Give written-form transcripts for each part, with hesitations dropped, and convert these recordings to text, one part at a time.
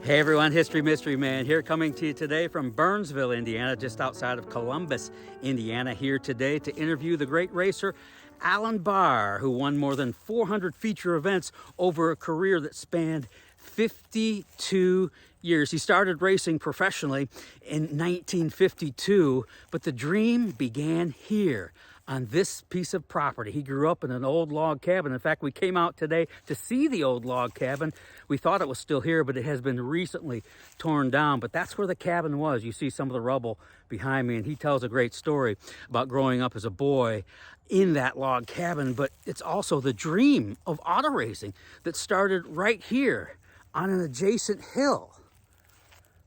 Hey everyone, History Mystery Man here, coming to you today from Burnsville, Indiana, just outside of Columbus, Indiana, here today to interview the great racer Allen Barr, who won more than 400 feature events over a career that spanned 52 years. He started racing professionally in 1952, but the dream began here on this piece of property. He grew up in an old log cabin. In fact, we came out today to see the old log cabin. We thought it was still here, but it has been recently torn down. But that's where the cabin was. You see some of the rubble behind me, and he tells a great story about growing up as a boy in that log cabin. But it's also the dream of auto racing that started right here on an adjacent hill,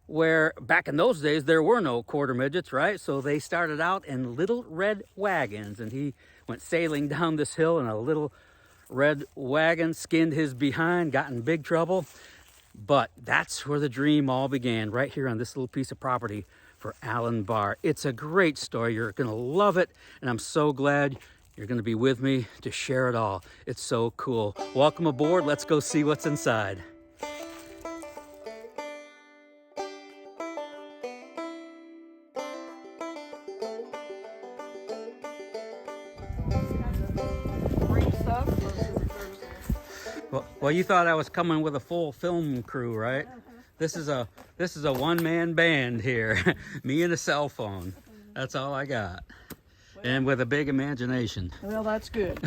where back in those days there were no quarter midgets, right? So they started out in little red wagons, and he went sailing down this hill in a little red wagon, skinned his behind, got in big trouble. But that's where the dream all began, right here on this little piece of property for Allen Barr. It's a great story. You're gonna love it, and I'm so glad you're gonna be with me to share it all. It's so cool. Welcome aboard. Let's go see what's inside. Well, you thought I was coming with a full film crew, right? This is a one-man band here. Me and a cell phone. That's all I got. And with a big imagination. Well, that's good.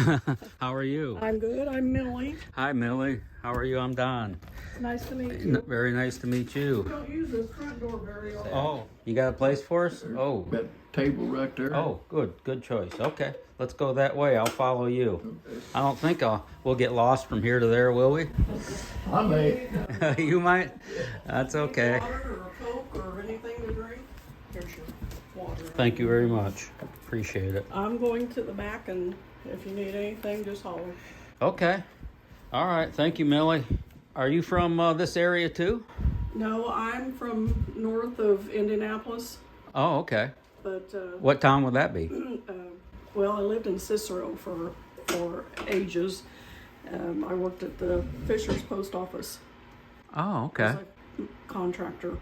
How are you? I'm good. I'm Millie. Hi, Millie. How are you? I'm Don. Nice to meet you. Very nice to meet you. We don't use this front door very often. Oh, you got a place for us? Oh. That table right there. Oh, good choice. Okay, let's go that way. I'll follow you. I don't think we'll get lost from here to there, will we? I may. You might. That's okay. Water or a Coke or anything to drink? Here's your water. Thank you very much. Appreciate it. I'm going to the back, and if you need anything, just holler. Okay. All right. Thank you, Millie. Are you from this area too? No, I'm from north of Indianapolis, Oh, okay. but What town would that be? well, I lived in Cicero for ages. I worked at the Fisher's Post Office Oh, okay. as a contractor.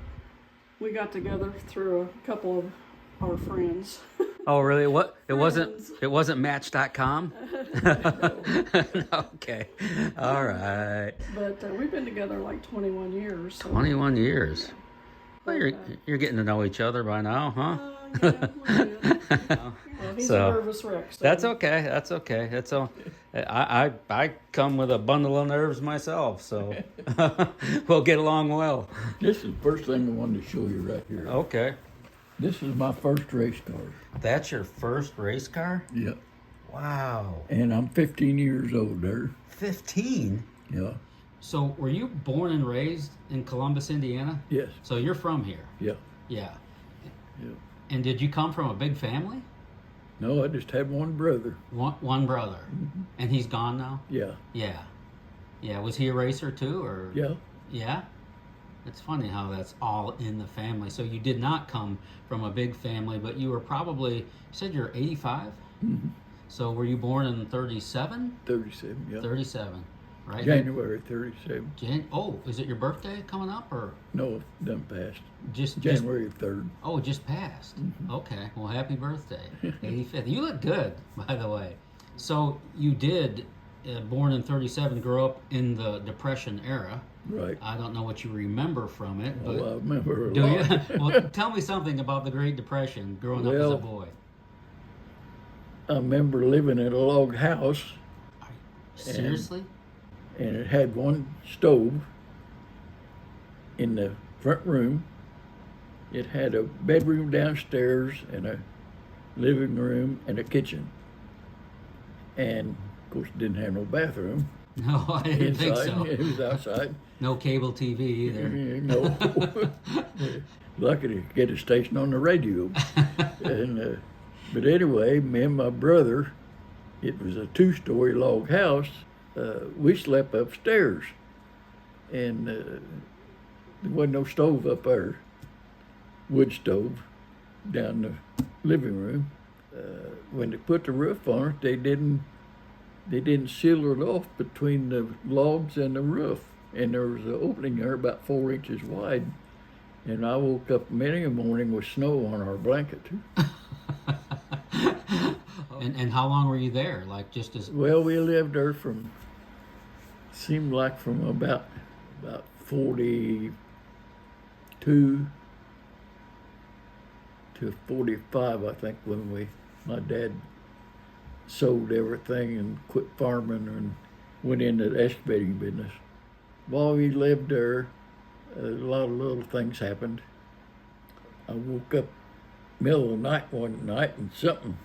We got together through a couple of our friends. Oh, really? What? It Friends. wasn't Match.com? Okay. All right. But we've been together like 21 years. So, 21 years. Well, you're getting to know each other by now, huh? yeah, we're good. Well, he's a nervous wreck. So. That's okay. That's okay. It's all. I come with a bundle of nerves myself, so we'll get along well. This is the first thing I wanted to show you right here. Okay. This is my first race car. That's your first race car? Yeah. Wow. And I'm 15 years old there. 15? Yeah. So were you born and raised in Columbus, Indiana? Yes. So you're from here? Yeah. Yeah. Yeah. And did you come from a big family? No, I just had one brother. One brother. Mm-hmm. And he's gone now? Yeah. Yeah. Yeah. Was he a racer too, or? Yeah. Yeah? It's funny how that's all in the family. So you did not come from a big family, but you were probably, you said you're 85? Mm-hmm. So were you born in 37? 37, yeah. 37, right? January 37. Is it your birthday coming up, or No, done passed. just January 3rd. Oh, it just passed. Mm-hmm. Okay. Well, happy birthday. 85th. You look good, by the way. So you did, born in 37, grow up in the Depression era. Right. I don't know what you remember from it, but Oh, I remember a do lot. you? Well, tell me something about the Great Depression growing up as a Well, boy. I remember living in a log house, Seriously? and it had one stove in the front room. It had a bedroom downstairs and a living room and a kitchen. And of course, it didn't have no bathroom No, I didn't think inside. so. It was outside. No cable TV either. No. Lucky to get a station on the radio. And but anyway, me and my brother, it was a 2-story log house. We slept upstairs, and there wasn't no stove up there. Wood stove down the living room. When they put the roof on it, they didn't seal it off between the logs and the roof. and there was an opening there about 4 inches wide. And I woke up many a morning with snow on our blanket. And how long were you there? Like just as Well, we lived there seemed like from about 42 to 45, I think, when my dad sold everything and quit farming and went into the excavating business. While we lived there, a lot of little things happened. I woke up middle of the night one night and something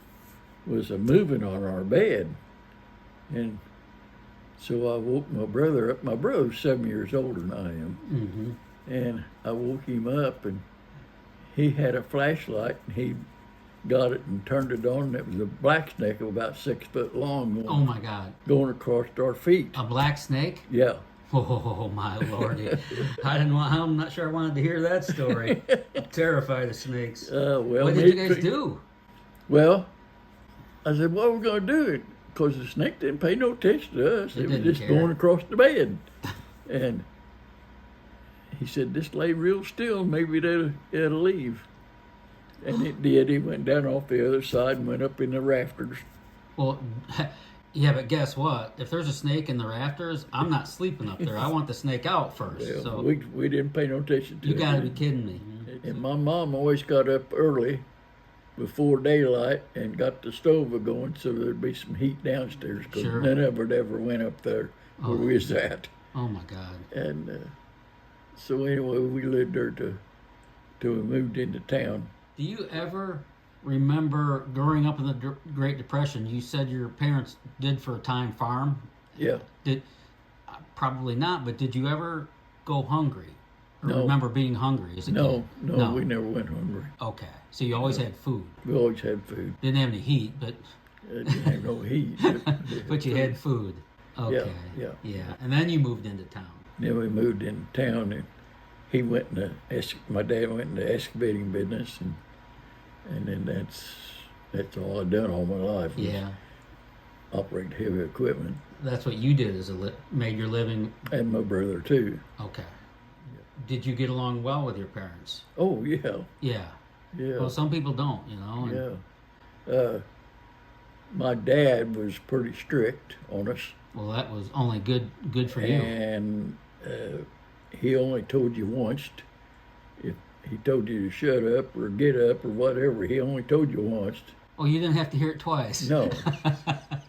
was moving on our bed. And so I woke my brother up. My brother's 7 years older than I am. Mm-hmm. And I woke him up, and he had a flashlight, and he got it and turned it on, and it was a black snake of about 6 foot long Oh my God. going across our feet. A black snake? Yeah. Oh my lordy. I'm not sure I wanted to hear that story. I'm terrified of snakes. Well, What did you guys do? Well, I said, what are we going to do? Because the snake didn't pay no attention to us. It was didn't just care. going across the bed. And he said, just lay real still, maybe it'll leave. And it did. He went down off the other side and went up in the rafters. Well, yeah, but guess what? If there's a snake in the rafters, I'm not sleeping up there. I want the snake out first. Well, So we didn't pay no attention to it. you got to be kidding me. And my mom always got up early before daylight and got the stove going so there'd be some heat downstairs, because Sure. none of it ever went up there where we was at. Oh my God. And so anyway, we lived there till we moved into town. Do you ever remember growing up in the Great Depression? You said your parents did for a time farm. Yeah. Did probably not, but did you ever go hungry? Or No. remember being hungry as a No, kid? no, we never went hungry. Okay, so you always had food. We always had food. Didn't have any heat, but Didn't have no heat. but you had food. Okay. yeah. And then you moved into town. Then we moved into town, and he went my dad went into the excavating business, and then that's all I've done all my life. Was Yeah. operate heavy equipment, That's what you did as made your living. and my brother too. Okay. Did you get along well with your parents? Oh yeah, Yeah. yeah, Well, some people don't, you know. And, yeah. My dad was pretty strict on us, Well, that was only good for you. and he only told you once. If he told you to shut up or get up or whatever, he only told you once. Oh, you didn't have to hear it twice. No,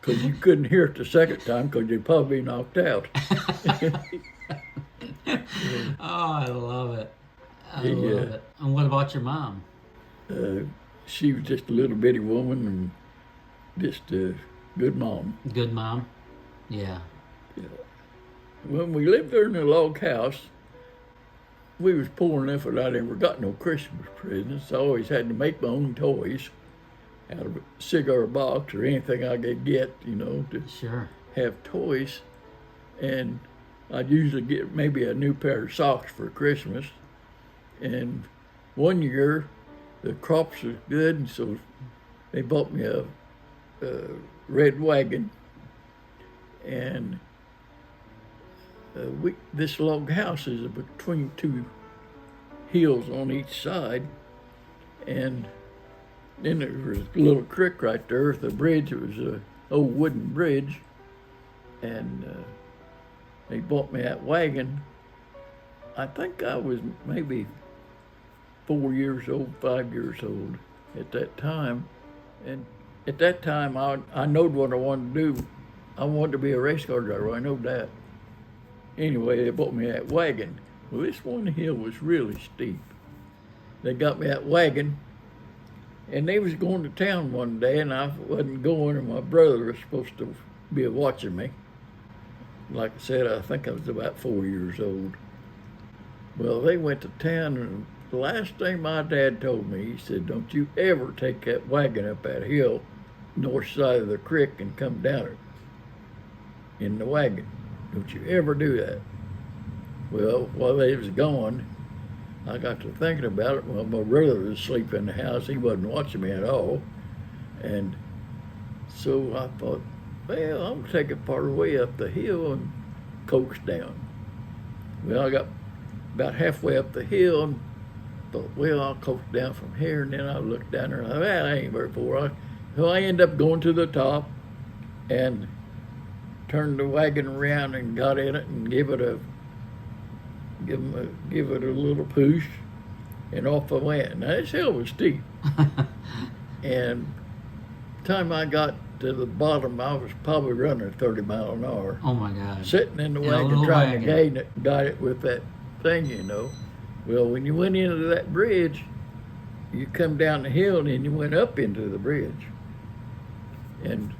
because you couldn't hear it the second time because you'd probably be knocked out. Oh, I love it. I Yeah. love it. And what about your mom? She was just a little bitty woman and just a good mom. Good mom? Yeah. When we lived there in the log house, we was poor enough that I never got no Christmas presents. I always had to make my own toys out of a cigar box or anything I could get, to Sure. have toys. And I'd usually get maybe a new pair of socks for Christmas. And one year, the crops was good, and so they bought me a red wagon. And this log house is between two hills on each side, and then there was a little creek right there with a bridge. It was an old wooden bridge, and they bought me that wagon. I think I was maybe 4 years old, 5 years old at that time, and at that time I knowed what I wanted to do. I wanted to be a race car driver. I know that. Anyway, they bought me that wagon. Well, this one hill was really steep. They got me that wagon, and they was going to town one day, and I wasn't going, and my brother was supposed to be watching me. Like I said, I think I was about 4 years old. Well, they went to town, and the last thing my dad told me, he said, "Don't you ever take that wagon up that hill, north side of the creek, and come down it in the wagon. Don't you ever do that." Well, while they was gone, I got to thinking about it. Well, my brother was asleep in the house. He wasn't watching me at all. And so I thought, well, I'm going to take it part of the way up the hill and coax down. Well, I got about halfway up the hill and thought, well, I'll coast down from here. And then I looked down there and I thought, well, I ain't very far. So I ended up going to the top and turned the wagon around and got in it and give it a little push, and off I went. Now this hill was steep, and the time I got to the bottom, I was probably running 30 miles an hour. Oh my God! Sitting in the In a wagon little trying wagon. to guide it with that thing, you know. Well, when you went into that bridge, you come down the hill and then you went up into the bridge. And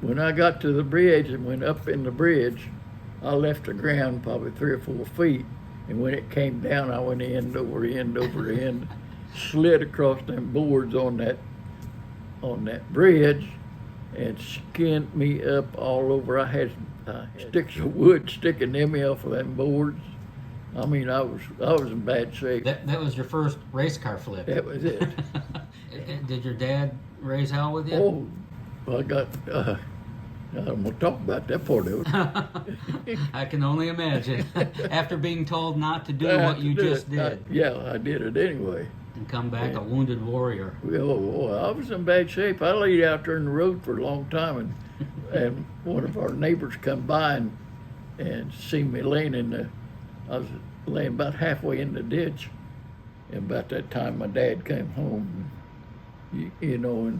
when I got to the bridge and went up in the bridge, I left the ground probably 3 or 4 feet. And when it came down, I went end over end over end, slid across them boards on that bridge, and skinned me up all over. I had sticks of wood sticking in me off of them boards. I mean, I was in bad shape. That was your first race car flip. That was it. Did your dad raise hell with you? Oh, I got. I don't want to talk about that part of it. I can only imagine. After being told not to do what you just did. I did it anyway. And come back a wounded warrior. Well, I was in bad shape. I laid out there in the road for a long time, and one of our neighbors come by and seen me laying I was laying about halfway in the ditch. And about that time, my dad came home, you know,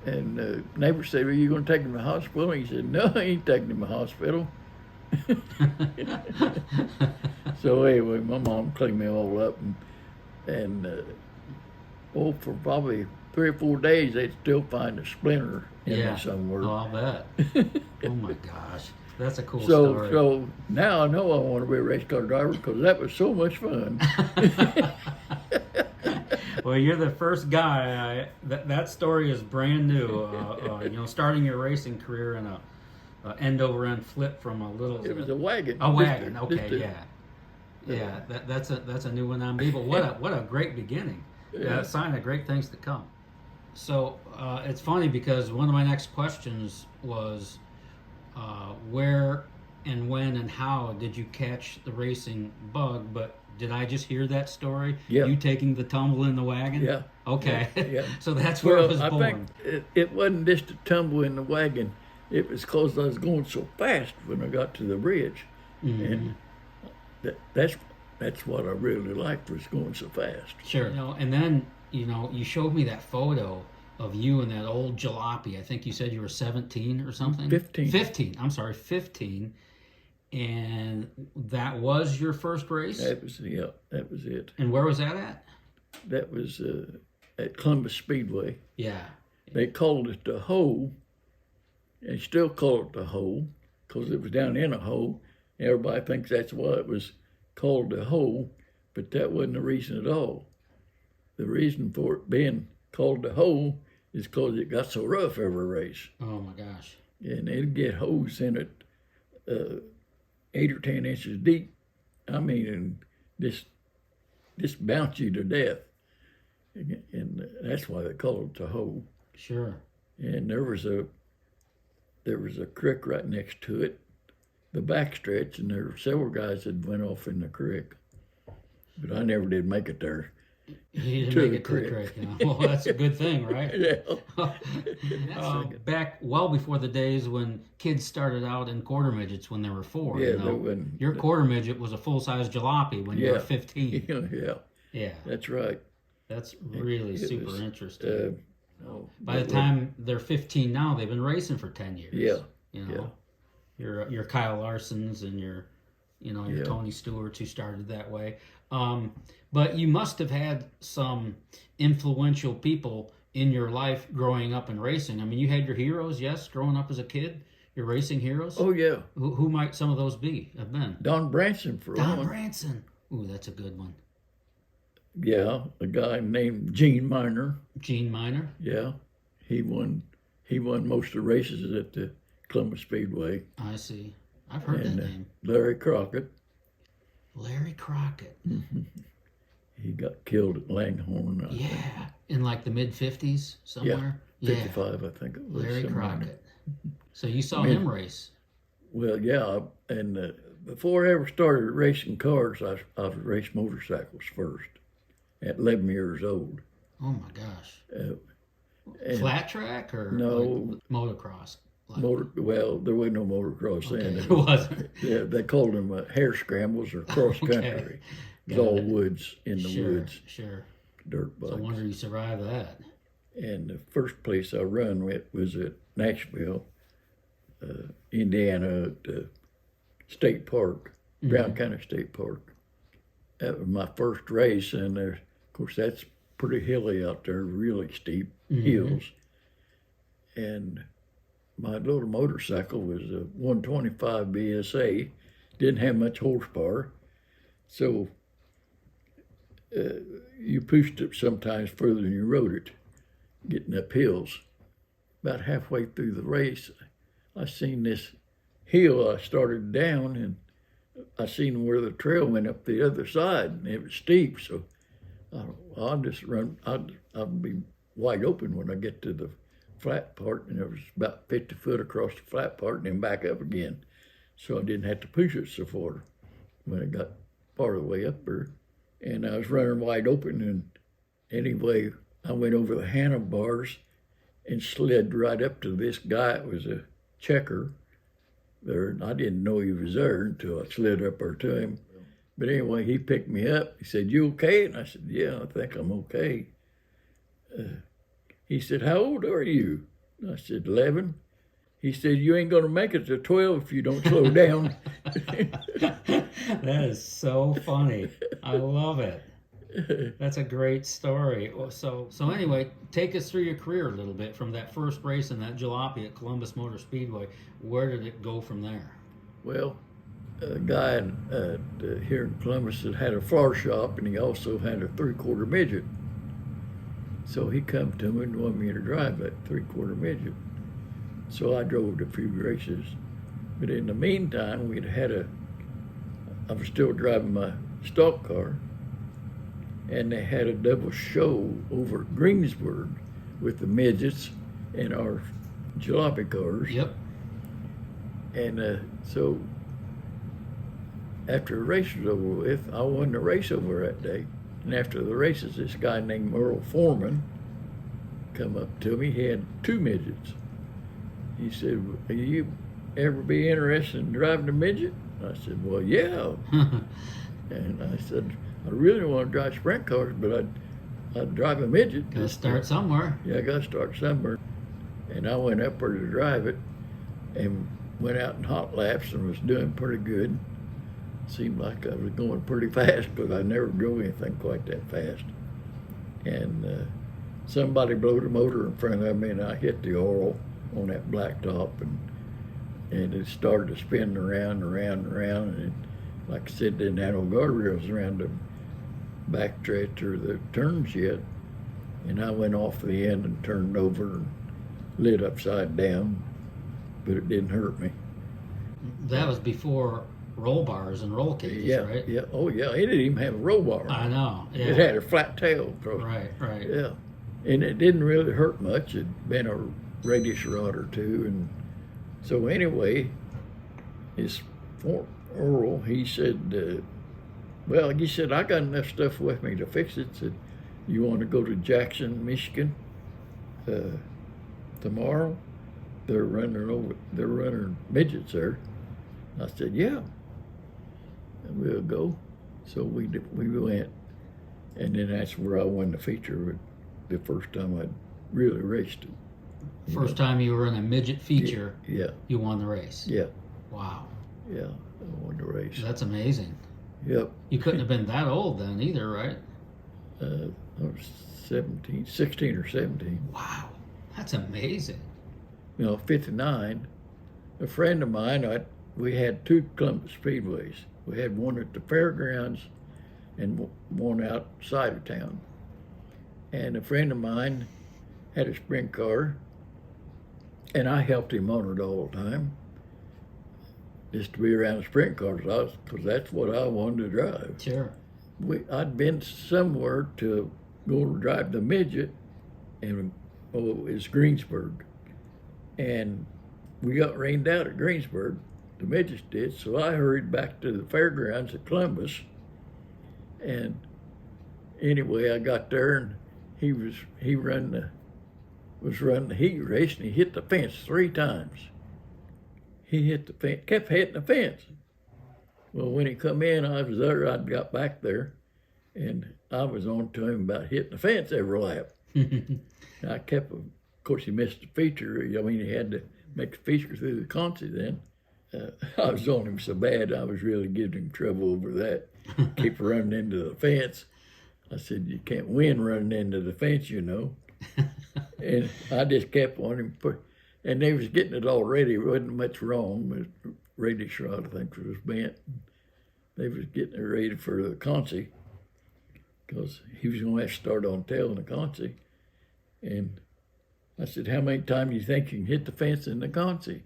and the neighbor said, "Are you going to take him to the hospital?" And he said, "No, I ain't taking him to the hospital." So anyway, my mom cleaned me all up, and for probably 3 or 4 days, they'd still find a splinter in me somewhere. Oh, I'll bet. Oh my gosh, that's a cool story. So now I know I want to be a race car driver because that was so much fun. Well, you're the first guy. That story is brand new. You know, starting your racing career in a end over end flip from a little. It was a wagon. A wagon. Okay, yeah. That's a new one on me. But what a great beginning. Sign of great things to come. So it's funny because one of my next questions was, where and when and how did you catch the racing bug? But did I just hear that story? Yeah. You taking the tumble in the wagon? Yeah. Okay. Yeah. So that's where it was born. I think it wasn't just a tumble in the wagon. It was because I was going so fast when I got to the bridge. Mm-hmm. And that's what I really liked, was going so fast. Sure. You know, and then, you know, you showed me that photo of you and that old jalopy. I think you said you were 17 or something? 15. 15. I'm sorry, 15. And that was your first race? That was it. And where was that at? That was at Columbus Speedway. Yeah. They called it the hole, and still call it the hole, because it was down in a hole. Everybody thinks that's why it was called the hole, but that wasn't the reason at all. The reason for it being called the hole is because it got so rough every race. Oh my gosh. And it'd get holes in it 8 or 10 inches deep. I mean, and just bounce you to death. And that's why they call it the hole. Sure. And there was a creek right next to it, the backstretch, and there were several guys that went off in the creek. But I never did make it there. You didn't make it to the creek. You know? Well, that's a good thing, right? Yeah. Back well before the days when kids started out in quarter midgets when they were 4. Yeah, you know? Your quarter midget was a full-size jalopy when you were 15. Yeah, that's right. That's really super interesting. No, By the time they're 15 now, they've been racing for 10 years. Yeah. You know, your Kyle Larsons and your Tony Stewarts who started that way. But you must have had some influential people in your life growing up and racing. I mean, you had your heroes, yes, growing up as a kid, your racing heroes. Oh yeah. Who might some of those have been? Don Branson for one. Don Branson. Ooh, that's a good one. Yeah, a guy named Gene Miner. Gene Miner. Yeah, he won most of the races at the Columbus Speedway. I see. I've heard that name. Larry Crockett. Larry Crockett. Mm-hmm. He got killed at Langhorne. I think. In like the mid-50s somewhere. Yeah, 55, I think it was. Larry Crockett. So you saw him race. Well, yeah, and before I ever started racing cars, I raced motorcycles first at 11 years old. Oh my gosh. And Flat track or no, like motocross? well, there wasn't no motocross then. It wasn't. Yeah, they called them hare scrambles or cross country. Okay. It was all woods, in the Sure, woods, sure. dirt bugs. So I wonder you survived that. And the first place I run with was at Nashville, Indiana, at State Park, Brown County State Park. That was my first race, and of course that's pretty hilly out there, really steep hills. And my little motorcycle was a 125 BSA, didn't have much horsepower, so you pushed it sometimes further than you rode it, getting up hills. About halfway through the race, I seen this hill I started down, and I seen where the trail went up the other side, and it was steep, so I'll just run, I'll be wide open when I get to the flat part, and it was about 50 foot across the flat part and then back up again. So I didn't have to push it so far when I got part of the way up there. And I was running wide open, and anyway, I went over the handlebars and slid right up to this guy. It was a checker there, and I didn't know he was there until I slid up there to him. But anyway, he picked me up. He said, "You okay?" And I said, "Yeah, I think I'm okay." He said, "How old are you?" And I said, 11. He said, "You ain't going to make it to 12 if you don't slow down." That is so funny. I love it. That's a great story. So anyway, take us through your career a little bit from that first race in that jalopy at Columbus Motor Speedway. Where did it go from there? Well, a guy here in Columbus that had a floor shop, and he also had a 3/4 midget. So he come to me and wanted me to drive that 3/4 midget. So I drove a few races. But in the meantime, I was still driving my stock car, and they had a double show over at Greensburg with the midgets and our jalopy cars. Yep. And so after the race was over with, I won the race over that day. And after the races, this guy named Earl Foreman come up to me. He had 2 midgets. He said, "Will you ever be interested in driving a midget?" I said, "Well, yeah." And I said, "I really want to drive sprint cars, but I'd drive a midget." Gotta start somewhere. Yeah, I got to start somewhere. And I went up there to drive it and went out in hot laps and was doing pretty good. Seemed like I was going pretty fast, but I never drove anything quite that fast. And somebody blew the motor in front of me, and I hit the oil on that blacktop, and it started to spin around and around and around. And it, like I said, didn't have no guardrails around the backstretch or the turns yet. And I went off the end and turned over and lit upside down, but it didn't hurt me. That was before roll bars and roll cages, right? Yeah. Oh, yeah. It didn't even have a roll bar. I know. Yeah. It had a flat tail. Right. Yeah. And it didn't really hurt much. It'd been a radius rod or two. And so anyway, Earl, he said, I got enough stuff with me to fix it. Said, "You want to go to Jackson, Michigan tomorrow? They're running midgets there." I said, "Yeah, and we'll go." So we went, and then that's where I won the feature. The first time I really raced it. First time you were in a midget feature, Yeah. you won the race. Yeah. Wow. Yeah, I won the race. That's amazing. Yep. You couldn't have been that old then either, right? I was 16 or 17. Wow. That's amazing. 59. A friend of mine, we had 2 Columbus Speedways. We had one at the fairgrounds and one outside of town. And a friend of mine had a sprint car, and I helped him on it all the time, just to be around the sprint cars, because that's what I wanted to drive. Sure. I'd been somewhere to go to drive the midget, and it was Greensburg. And we got rained out at Greensburg, the Midgets did. So I hurried back to the fairgrounds at Columbus. And anyway, I got there, and he was running the heat race, and he hit the fence 3 times. He hit the fence, kept hitting the fence. Well, when he come in, I was there. I got back there, and I was on to him about hitting the fence every lap. I kept, of course, he missed the feature. I mean, he had to make the feature through the Concy then. I was on him so bad, I was really giving him trouble over that. Keep running into the fence. I said, you can't win running into the fence, you know. And I just kept on him. And they was getting it already. There wasn't much wrong. The radius rod, I think, was bent. They was getting it ready for the Concy, because he was going to have to start on tail in the Concy. And I said, how many times do you think you can hit the fence in the Concy?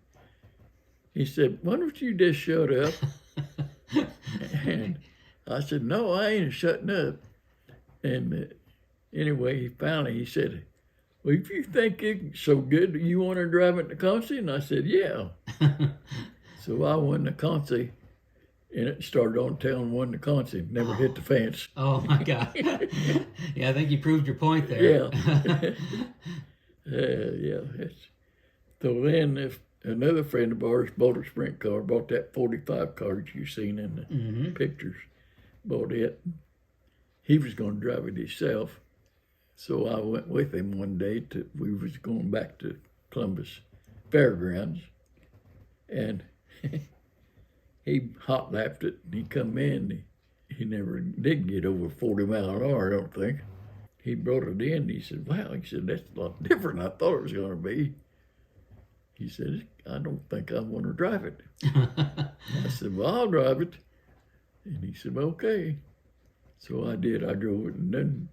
He said, why don't you just shut up? And I said, no, I ain't shutting up. And anyway, he said, well, if you think it's so good, do you want to drive it in the Concy? And I said, yeah. So I won the Concy, and it started on tail and won the Concy. Never hit the fence. Oh, my God. Yeah, I think you proved your point there. Yeah. Yeah. So then, if another friend of ours bought a sprint car, bought that 45 car that you've seen in the pictures, bought it. He was going to drive it himself. So I went with him one day we was going back to Columbus Fairgrounds, and he hot lapped it, and he come in. He never did get over 40 miles an hour, I don't think. He brought it in, and he said, wow, he said, that's a lot different than I thought it was going to be. He said, I don't think I want to drive it. I said, well, I'll drive it. And he said, okay. So I did. I drove it, and then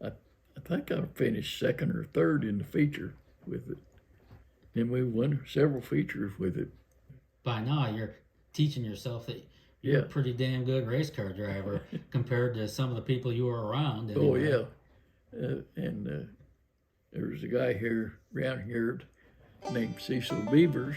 I think I finished second or third in the feature with it. Then we won several features with it. By now, you're teaching yourself that you're a pretty damn good race car driver compared to some of the people you were around. Anyway. Oh, yeah. And there was a guy around here named Cecil Beavers,